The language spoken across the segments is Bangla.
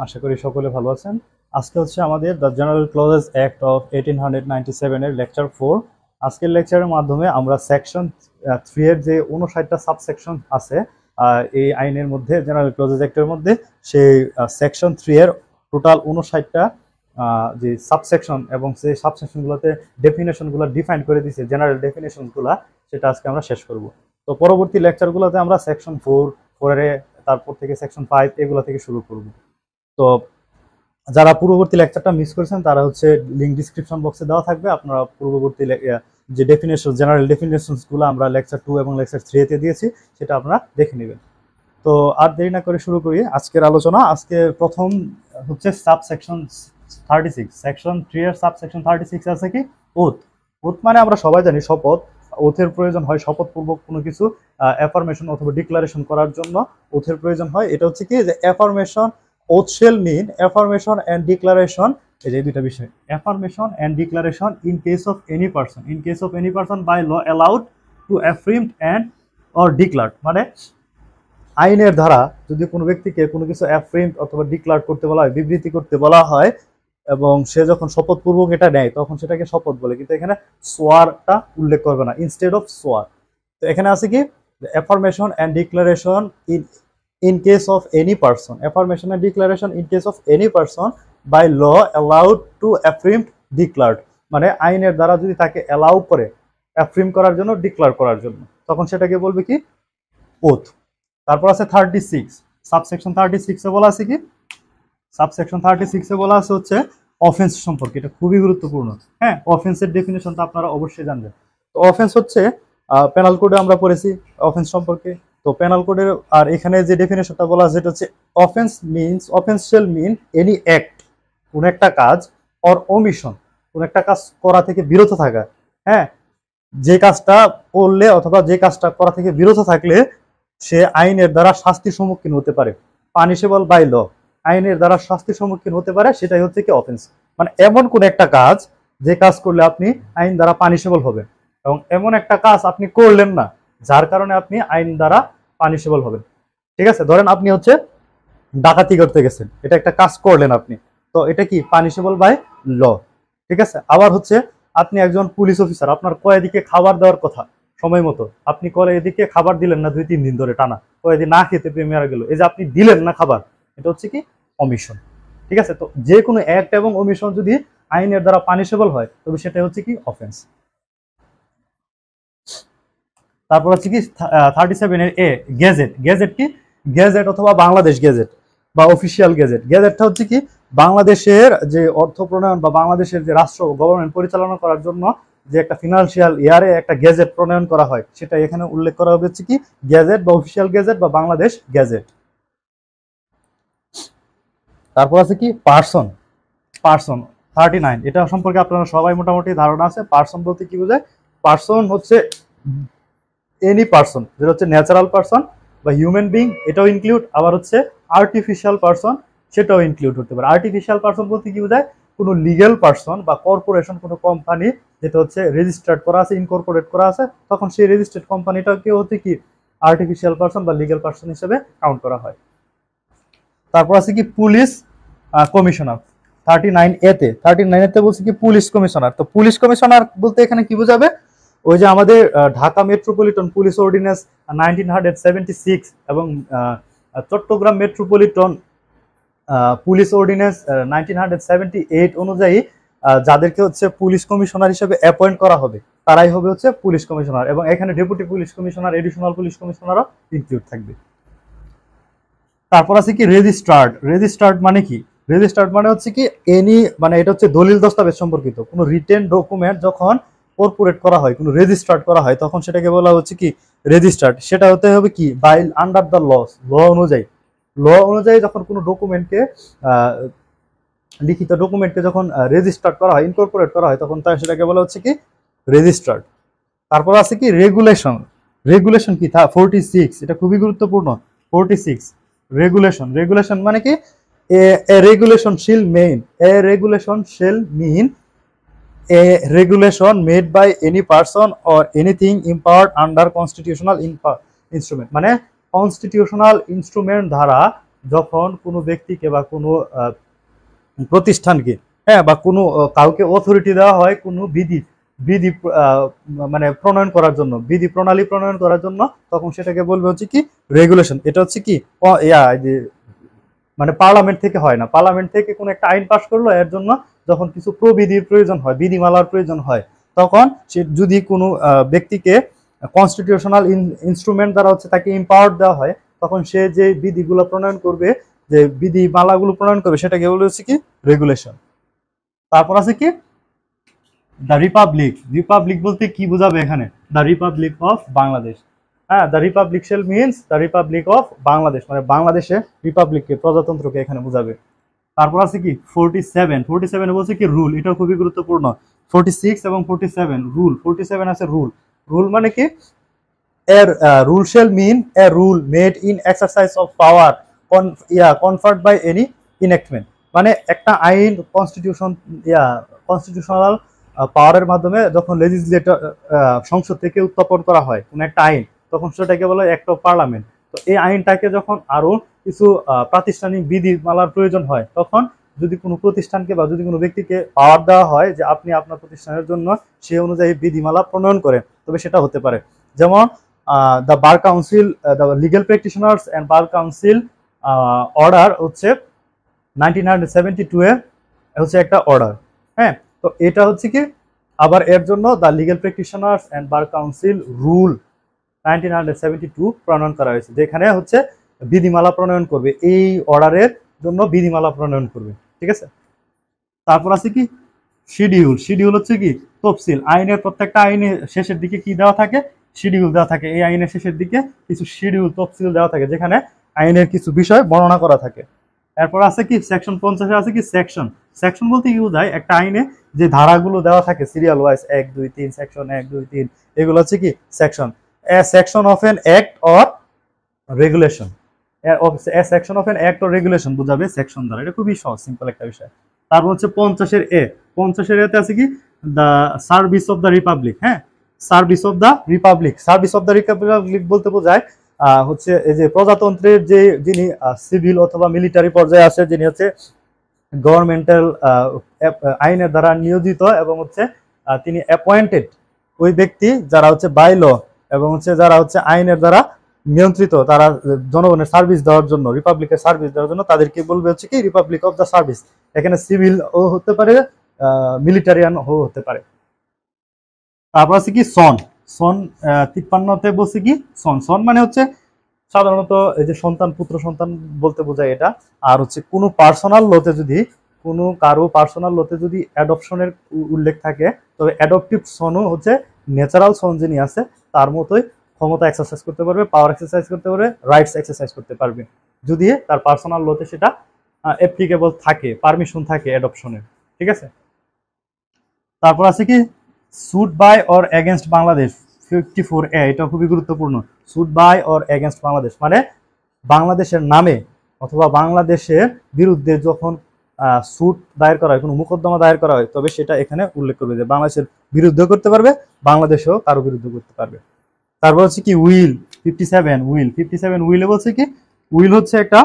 আশা করি সকলে ভালো আছেন। আজকে হচ্ছে আমাদের the general clauses act of 1897 এর লেকচার 4। আজকের লেকচারের মাধ্যমে আমরা সেকশন 3 এর যে 59টা সাবসেকশন আছে এই আইনের মধ্যে, জেনারেল ক্লজেস অ্যাক্টের মধ্যে, সেই সেকশন 3 এর টোটাল 59টা যে সাবসেকশন এবং সেই সাবসেকশনগুলোতে ডেফিনেশনগুলো ডিফাইন করে দিয়েছে, জেনারেল ডেফিনেশনগুলো, সেটা আজকে আমরা শেষ করব। তো পরবর্তী লেকচারগুলোতে আমরা সেকশন 4 এর তারপর থেকে সেকশন 5 এগুলো থেকে শুরু করব। তো যারা পূর্ববর্তী লেকচারটা মিস করেছেন তারা হচ্ছে লিঙ্ক ডিসক্রিপশন বক্সে দেওয়া থাকবে, আপনারা পূর্ববর্তী যে ডেফিনেশন, জেনারেল ডেফিনেশনসগুলো আমরা লেকচার 2 এবং লেকচার 3 তে দিয়েছি, সেটা আপনারা দেখে নেবেন। তো আর দেরি না করে শুরু করি আজকের আলোচনা। আজকে প্রথম হচ্ছে সাবসেকশন 36, সেকশন 3 এর সাবসেকশন 36 আছে কি ওথ। ওথ মানে আমরা সবাই জানি শপথ। ওথের প্রয়োজন হয় শপথপূর্বক কোনো কিছু অ্যাফার্মেশন অথবা ডিক্লারেশন করার জন্য ওথের প্রয়োজন হয়। এটা হচ্ছে কি যে affirmation, oath shall mean affirmation and declaration, এই যে দুইটা বিষয়, affirmation and declaration in case of any person by law allowed to affirm and or declared. মানে আইনের ধারা যদি কোনো ব্যক্তিকে কোনো কিছু অ্যাফ্রিম অথবা ডিক্লার করতে বলা হয়, বিবৃতি করতে বলা হয়, এবং সে যখন শপথপূর্বক এটা নেয় তখন সেটাকে শপথ বলে, কিন্তু এখানে সোয়ারটা উল্লেখ করবে না, ইনস্টেড অফ সোয়ার। তো এখানে আছে কি affirmation and declaration in case of any person, affirmation and declaration in case of any person by law allowed to affirm declared. মানে আইনের দ্বারা যদি তাকে অ্যালাউ করে অ্যাফ্রিম করার জন্য, ডিক্লার করার জন্য, তখন সেটাকে বলবে কি ওথ। তারপর আছে 36, সাবসেকশন 36 এ বলা আছে কি, সাবসেকশন 36 এ বলা আছে হচ্ছে অফেন্স সম্পর্কে। এটা খুবই গুরুত্বপূর্ণ। হ্যাঁ, অফেন্সের ডেফিনেশন তো আপনারা অবশ্যই জানবেন। তো অফেন্স হচ্ছে পেনাল কোডে আমরা পড়েছি অফেন্স সম্পর্কে। তো পেনাল কোডের আর এখানে যে ডেফিনেশনটা বলা আছে সেটা হচ্ছে offence means, offence shall mean any act, কোন একটা কাজ, অর ওমিশন, কোন একটা কাজ করা থেকে বিরত থাকা। হ্যাঁ, যে কাজটা করলে অথবা যে কাজটা করা থেকে বিরত থাকলে সে আইনের দ্বারা শাস্তির সম্মুখীন হতে পারে, পানিশেবল বাই ল, আইনের দ্বারা শাস্তির সম্মুখীন হতে পারে, সেটাই হচ্ছে কি অফেন্স। মানে এমন কোন একটা কাজ যে কাজ করলে আপনি আইন দ্বারা পানিশেবল হবেন, এবং এমন একটা কাজ আপনি করলেন না যার কারণে আপনি আইন দ্বারা পানিশেবল হবেন। ঠিক আছে, ধরেন আপনি হচ্ছে ডাকাতি করতে গেছেন, এটা একটা কাজ করলেন আপনি, তো এটা কি পানিশেবল বাই ল। ঠিক আছে, আবার হচ্ছে আপনি একজন পুলিশ অফিসার, আপনার কয়েদিকে খাবার দেওয়ার কথা সময় মতো, আপনি কয়েদিকে খাবার দিলেন না 2-3 দিন ধরে টানা, কয়েদি না খেতে পেয়ে মারা গেল, এই যে আপনি দিলেন না খাবার, এটা হচ্ছে কি অমিশন। ঠিক আছে, তো যে কোনো অ্যাক্ট এবং অমিশন যদি আইনের দ্বারা পানিশেবল হয় তবে সেটা হচ্ছে কি অফেন্স। তারপর হচ্ছে কি 37 এর এ গেজেট। গেজেট কি, গেজেট অথবা বাংলাদেশ গেজেট বা অফিসিয়াল গেজেট। গেজেটটা হচ্ছে কি বাংলাদেশের যে অর্থ প্রণয়ন বা বাংলাদেশের যে রাষ্ট্র গভর্নমেন্ট পরিচালনা করার জন্য যে একটা ফিনান্সিয়াল ইয়ারে একটা গেজেট প্রণয়ন করা হয়, সেটা এখানে উল্লেখ করা হবে হচ্ছে কি গেজেট বা অফিসিয়াল গেজেট বা বাংলাদেশ গেজেট। তারপর আছে কি পার্সন। পার্সন 39, এটা সম্পর্কে আপনারা সবাই মোটামুটি ধারণা আছে। পার্সন বলতে কি বোঝায়? পার্সন হচ্ছে এনি পার্সন, যেটা হচ্ছে ন্যাচারাল পার্সন বা হিউম্যান বিং, এটাও ইনক্লুড। আবার হচ্ছে আর্টিফিশিয়াল পার্সন, সেটাও ইনক্লুড হতে পারে। আর্টিফিশিয়াল পার্সন বলতে কি বোঝায়? কোনো লিগ্যাল পার্সন বা কর্পোরেশন, কোনো কোম্পানি যেটা হচ্ছে রেজিস্টার্ড করা আছে, ইনকর্পোরেট করা আছে, তখন সেই রেজিস্টার্ড কোম্পানিটাকে হচ্ছে কি আর্টিফিশিয়াল পার্সন বা লিগ্যাল পার্সন হিসেবে কাউন্ট করা হয়। তারপর আছে কি পুলিশ কমিশনার 39 এতে। 39 এতে বলছে কি পুলিশ কমিশনার। তো পুলিশ কমিশনার বলতে এখানে কি বোঝাবে? ওই যে আমাদের ঢাকা মেট্রোপলিটন পুলিশ অর্ডিন্যান্স 1976 এবং চট্টগ্রাম মেট্রোপলিটন পুলিশ অর্ডিন্যান্স 1978 অনুযায়ী যাদেরকে হচ্ছে পুলিশ কমিশনার হিসেবে অ্যাপয়েন্ট করা হবে তারাই হবে হচ্ছে পুলিশ কমিশনার, এবং এখানে deputy police commissioner, additional police কমিশনারও ইনক্লুড থাকবে। তারপর আছে কি রেজিস্ট্রার্ড। রেজিস্ট্রার্ড মানে কি? রেজিস্ট্রার্ড মানে হচ্ছে কি এনি, মানে এটা হচ্ছে দলিল দস্তাবেজ সম্পর্কিত কোনো রিটেন ডকুমেন্ট যখন কর্পোরেট করা হয়, কোনো রেজিস্টার্ড করা হয়, তখন সেটাকে বলা হচ্ছে কি রেজিস্টার্ড। সেটা হতে হবে কি বাই আন্ডার দ্য লস, ল অনুযায়ী। ল অনুযায়ী যখন কোনো ডকুমেন্টকে লিখিত ডকুমেন্টকে যখন রেজিস্টার্ড করা হয়, ইনকর্পোরেট করা হয়, তখন তাই সেটাকে বলা হচ্ছে কি রেজিস্টার্ড। তারপর আছে কি রেগুলেশন। রেগুলেশন কি 46, এটা খুবই গুরুত্বপূর্ণ। 46 রেগুলেশন। রেগুলেশন মানে কি a regulation shall mean, a regulation shall mean a regulation made by any person or anything empowered under constitutional instrument, মানে কনস্টিটিউশনাল ইনস্ট্রুমেন্ট দ্বারা যখন কোনো ব্যক্তিকে বা কোনো প্রতিষ্ঠানকে, হ্যাঁ, বা কোনো কাউকে অথরিটি দেওয়া হয় কোনো বিধি বিধি মানে প্রণয়ন করার জন্য, বিধি প্রণালী প্রণয়ন করার জন্য, তখন সেটাকে বলবে হচ্ছে কি রেগুলেশন। এটা হচ্ছে কি যে মানে পার্লামেন্ট থেকে হয় না, পার্লামেন্ট থেকে কোনো একটা আইন পাশ করলো, এর জন্য যখন কিছু প্রবিধির প্রয়োজন হয়, বিধিমালার প্রয়োজন হয়, তখন সে যদি কোনো ব্যক্তিকে কনস্টিটিউশনাল ইনস্ট্রুমেন্ট দ্বারা হচ্ছে তাকে এম্পাওয়ার দেওয়া হয়, তখন সে যে বিধিগুলো প্রণয়ন করবে, যে বিধিমালাগুলো প্রণয়ন করবে, সেটাকে বলে হচ্ছে কি রেগুলেশন। তারপর আছে কি দ্য রিপাবলিক। রিপাবলিক বলতে কি বোঝাবে এখানে? The republic of Bangladesh. হ্যাঁ, the republic shall means the republic of Bangladesh, মানে বাংলাদেশে রিপাবলিককে, প্রজাতন্ত্রকে এখানে বোঝাবে। তারপর আছে কি 47। 47 বলছে কি রুল, এটাও খুবই গুরুত্বপূর্ণ। 46 এবং 47 রুল। 47 আছে রুল। রুল মানে কি এর rule shall mean a rule made in exercise of power conferred by any enactment, মানে একটা আইন কনস্টিটিউশনাল পাওয়ারের মাধ্যমে যখন লেজিসলেটর সংসদ থেকে উত্থাপন করা হয় কোন একটা আইন, তখন সেটাকে বলা হয় অ্যাক্ট অফ পার্লামেন্ট। তো এই আইনটাকে যখন আরো কিছু প্রাতিষ্ঠানিক বিধিমালার প্রয়োজন হয়, তখন যদি কোনো প্রতিষ্ঠানকে বা যদি কোনো ব্যক্তিকে পাওয়ার দেওয়া হয় যে আপনি আপনার প্রতিষ্ঠানের জন্য সে অনুযায়ী বিধিমালা প্রণয়ন করেন, তবে সেটা হতে পারে। যেমন the bar council, the legal practitioners and bar council order হচ্ছে 1972 এর হচ্ছে একটা অর্ডার। হ্যাঁ, তো এটা হচ্ছে কি আবার এর জন্য the legal practitioners and bar council rule 1972 প্রণয়ন করা হয়েছে, যেখানে হচ্ছে বিধিমালা প্রণয়ন করবে, এই অর্ডারের জন্য বিধিমালা প্রণয়ন করবে। ঠিক আছে। তারপর আছে কি শিডিউল। শিডিউল হচ্ছে কি তফসিল। আইনের প্রত্যেকটা আইনের শেষের দিকে কি দেওয়া থাকে? শিডিউল দেওয়া থাকে। এই আইনের শেষের দিকে কিছু শিডিউল, তফসিল দেওয়া থাকে, যেখানে আইনের কিছু বিষয় বর্ণনা করা থাকে। এরপর আছে কি সেকশন 50 আছে কি সেকশন। সেকশন বলতে কি বোঝায়? একটা আইনে যে ধারাগুলো দেওয়া থাকে সিরিয়াল ওয়াইজ 1 2 3 সেকশন 1 2 3, এগুলো হচ্ছে কি section. A section of N act or regulation. A section of N act or regulation বোঝাবে সেকশন দ্বারা। এটা খুবই সহজ, সিম্পল একটা বিষয়। তারপর হচ্ছে 50 এ। 50 এতে আছে কি the service of the republic. হ্যাঁ, service of the republic. Service of the republic বলতে বোঝায় হচ্ছে এই যে প্রজাতন্ত্রের যে যিনি সিভিল অথবা মিলিটারি পর্যায়ে আছে, যিনি হচ্ছে গভর্নমেন্টাল আইনের দ্বারা নিয়োজিত এবং হচ্ছে তিনি অ্যাপয়েন্টেড ওই ব্যক্তি যারা হচ্ছে বাই ল এবং হচ্ছে যারা হচ্ছে আইনের দ্বারা নিয়ন্ত্রিত, তারা জনগণের সার্ভিস দেওয়ার জন্য, রিপাবলিকের সার্ভিস দেওয়ার জন্য তাদেরকে বলবে হচ্ছে কি রিপাবলিক অফ দ্য সার্ভিস। এখানে সিভিল ও হতে পারে, মিলিটারিয়ান ও হতে পারে। তারপর আছে কি সন। সন 53তে বলছে কি সন। সন মানে হচ্ছে সাধারণত এই যে সন্তান, পুত্র সন্তান বলতে বোঝায় এটা। আর হচ্ছে কোনো পার্সোনাল লোতে যদি কারো পার্সোনাল লোতে যদি অ্যাডপশনের উল্লেখ থাকে, তবে অ্যাডপটিভ সনও হচ্ছে ন্যাচারাল সন যিনি আছে তার মতোই ক্ষমতা এক্সারসাইজ করতে পারবে, পাওয়ার এক্সারসাইজ করতে পারবে, রাইটস এক্সারসাইজ করতে পারবে, যদি তার পার্সোনাল লোতে সেটা অ্যাপ্লিকেবল থাকে, পারমিশন থাকে অ্যাডপশনের। ঠিক আছে। তারপর আছে কি suit by or against Bangladesh. 54A, এটা খুবই গুরুত্বপূর্ণ। Suit by or against Bangladesh মানে বাংলাদেশের নামে অথবা বাংলাদেশের বিরুদ্ধে যখন সুট দায়ের করা হয়, কোনো মোকদ্দমা দায়ের করা হয়, তবে সেটা এখানে উল্লেখ করবে যে বাংলাদেশের বিরুদ্ধে করতে পারবে, বাংলাদেশেও কারো বিরুদ্ধে করতে পারবে। তারপর হচ্ছে কি উইল। 57 উইল। 57 উইলে বলছে কি উইল হচ্ছে একটা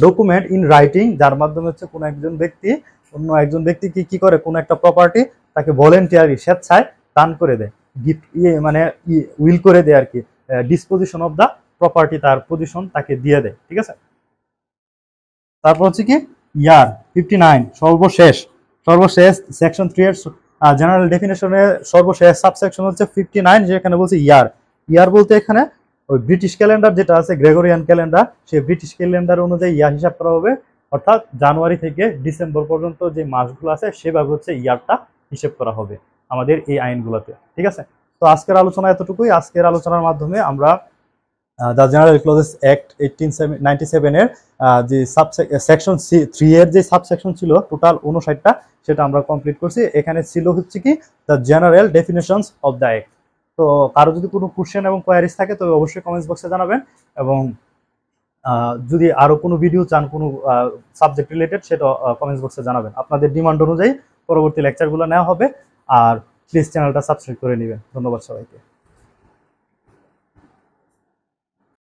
ডকুমেন্ট ইন রাইটিং, যার মাধ্যমে হচ্ছে কোনো একজন ব্যক্তি অন্য একজন ব্যক্তিকে কি করে, কোনো একটা প্রপার্টি তাকে ভলেন্টিয়ারি, স্বেচ্ছায় দান করে দেয়, গিফট মানে উইল করে দেয় আর কি, ডিসপোজিশন অফ দা প্রপার্টি, তার পজিশন তাকে দিয়ে দেয়। ঠিক আছে। তারপর হচ্ছে কি ইয়ার। 59 সর্বশেষ। সর্বশেষ সেকশন 3 এর জেনারেল ডেফিনেশনের সর্বশেষ সাবসেকশন হচ্ছে 59, যেখানে বলছে ইয়ার। ইয়ার বলতে এখানে ওই ব্রিটিশ ক্যালেন্ডার যেটা আছে, গ্রেগরিয়ান ক্যালেন্ডার, সেই ব্রিটিশ ক্যালেন্ডার অনুযায়ী ইয়ার হিসাব করা হবে, অর্থাৎ জানুয়ারি থেকে ডিসেম্বর পর্যন্ত যে মাসগুলো আছে সেভাবে হচ্ছে ইয়ারটা হিসেব করা হবে আমাদের এই আইনগুলোতে। ঠিক আছে। তো আজকের আলোচনা এতটুকুই। আজকের আলোচনার মাধ্যমে আমরা দ্য জেনারেল ক্লজেস অ্যাক্ট 1897 এর যে সেকশন 3 এর যে সাবসেকশন ছিল টোটাল 59টা, সেটা আমরা কমপ্লিট করছি। এখানে ছিল হচ্ছে কি the general definitions of the act. তো কারো যদি কোনো কোশ্চেন এবং কোয়ারিজ থাকে তবে অবশ্যই কমেন্টস বক্সে জানাবেন, এবং যদি আরো কোনো ভিডিও চান কোনো সাবজেক্ট রিলেটেড, সেটা কমেন্টস বক্সে জানাবেন। আপনাদের ডিমান্ড অনুযায়ী পরবর্তী লেকচারগুলো নেওয়া হবে। আর প্লিজ চ্যানেলটা সাবস্ক্রাইব করে নেবেন। ধন্যবাদ সবাইকে।